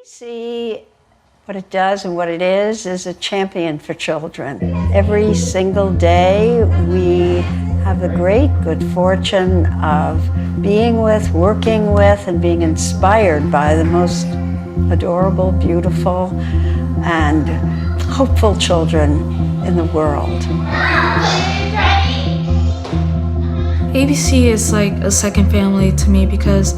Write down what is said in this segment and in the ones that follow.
ABC, what it does and what it is a champion for children. Every single day we have the great good fortune of being with, working with, and being inspired by the most adorable, beautiful, and hopeful children in the world. ABC is like a second family to me because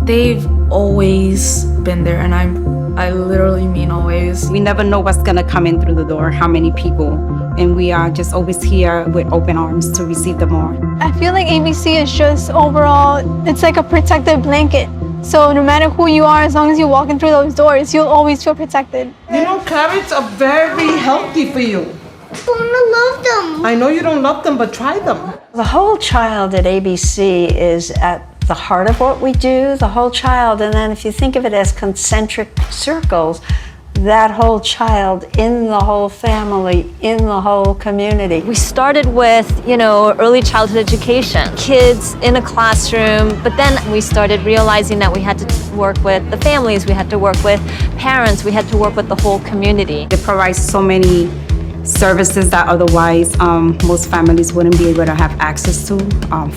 they've always been there, and I literally mean always. We never know what's gonna come in through the door, how many people, and we are just always here with open arms to receive them all. I feel like ABC is just overall, it's like a protective blanket. So no matter who you are, as long as you're walking through those doors, you'll always feel protected. You know, carrots are very healthy for you. I don't love them. I know you don't love them, but try them. The whole child at ABC is at the heart of what we do, the whole child. And then if you think of it as concentric circles, that whole child in the whole family, in the whole community. We started with, early childhood education, kids in a classroom, but then we started realizing that we had to work with the families, we had to work with parents, we had to work with the whole community. It provides so many services that otherwise most families wouldn't be able to have access to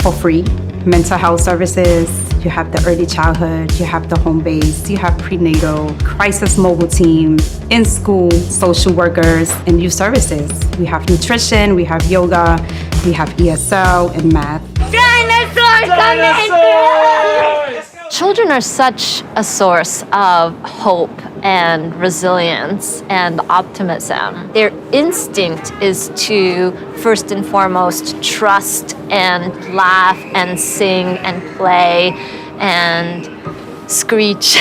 for free. Mental health services, you have the early childhood, you have the home base, you have prenatal, crisis mobile team, in school, social workers, and youth services. We have nutrition, we have yoga, we have ESL and math. Children are such a source of hope and resilience and optimism. Their instinct is to, first and foremost, trust and laugh and sing and play and screech.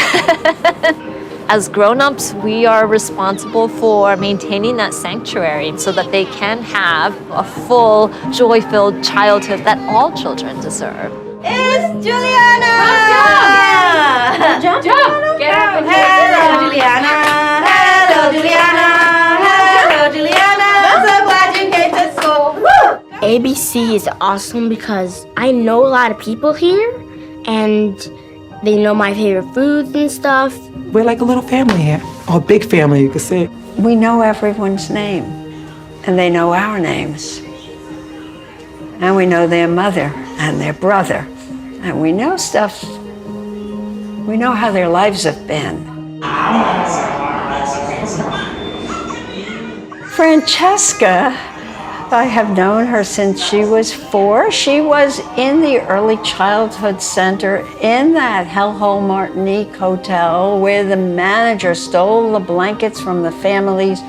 As grown-ups, we are responsible for maintaining that sanctuary so that they can have a full, joy-filled childhood that all children deserve. It's Juliana! Jump! Get up and hello, Juliana! Hello, Juliana! Hello, Juliana! So glad you came to school! Woo! ABC is awesome because I know a lot of people here, and they know my favorite foods and stuff. We're like a little family here, or a big family, you could say. We know everyone's name, and they know our names. And we know their mother and their brother. And we know stuff, we know how their lives have been. Francesca, I have known her since she was 4. She was in the early childhood center in that hellhole Martinique hotel where the manager stole the blankets from the families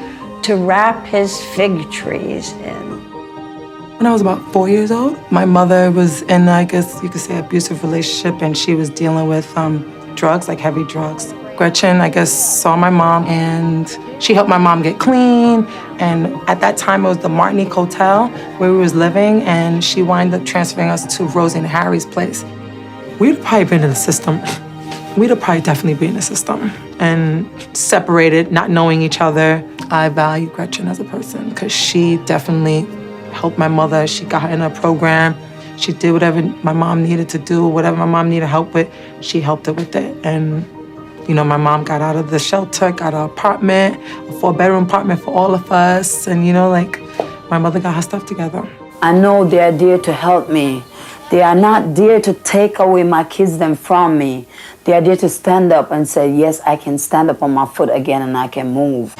to wrap his fig trees in. When I was about 4 years old, my mother was in, I guess you could say, abusive relationship, and she was dealing with drugs, like heavy drugs. Gretchen, I guess, saw my mom, and she helped my mom get clean. And at that time, it was the Martinique Hotel where we was living, and she wound up transferring us to Rosie and Harry's place. We'd probably been in the system. We'd have probably definitely been in the system and separated, not knowing each other. I value Gretchen as a person because she definitely helped my mother. She got her in a program. She did whatever my mom needed to do, whatever my mom needed help with, she helped her with it. And, my mom got out of the shelter, got an apartment, a 4-bedroom apartment for all of us. And, my mother got her stuff together. I know they are there to help me. They are not there to take away my kids them from me. They are there to stand up and say, yes, I can stand up on my foot again and I can move.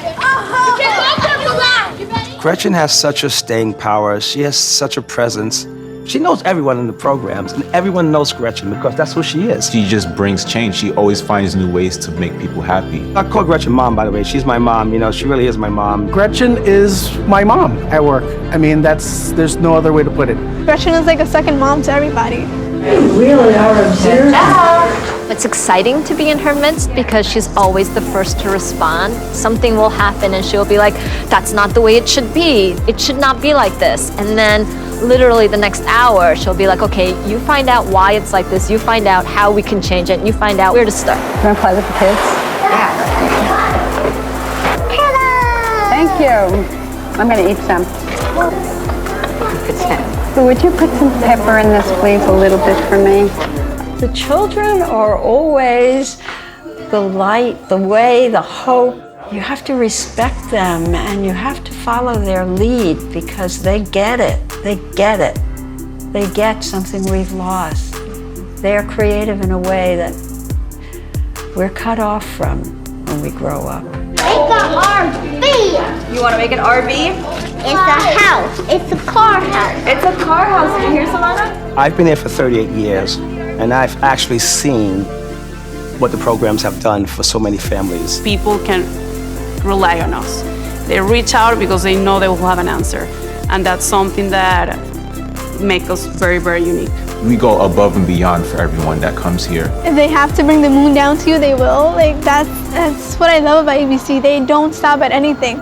Gretchen has such a staying power. She has such a presence. She knows everyone in the programs, and everyone knows Gretchen because that's who she is. She just brings change. She always finds new ways to make people happy. I call Gretchen mom, by the way. She's my mom. She really is my mom. Gretchen is my mom at work. I mean, there's no other way to put it. Gretchen is like a second mom to everybody. You really are observant. It's exciting to be in her midst because she's always the first to respond. Something will happen and she'll be like, that's not the way it should be. It should not be like this. And then literally the next hour, she'll be like, okay, you find out why it's like this. You find out how we can change it. You find out where to start. You want to play with the kids? Yeah. Thank you. I'm going to eat some. So would you put some pepper in this, please, a little bit for me? The children are always the light, the way, the hope. You have to respect them and you have to follow their lead because they get it. They get it. They get something we've lost. They're creative in a way that we're cut off from when we grow up. Make an RV. You want to make an RV? It's a house. It's a car house. It's a car house. Did you hear, Solana? I've been here for 38 years, and I've actually seen what the programs have done for so many families. People can rely on us. They reach out because they know they will have an answer. And that's something that makes us very, very unique. We go above and beyond for everyone that comes here. If they have to bring the moon down to you, they will. Like that's what I love about ABC. They don't stop at anything.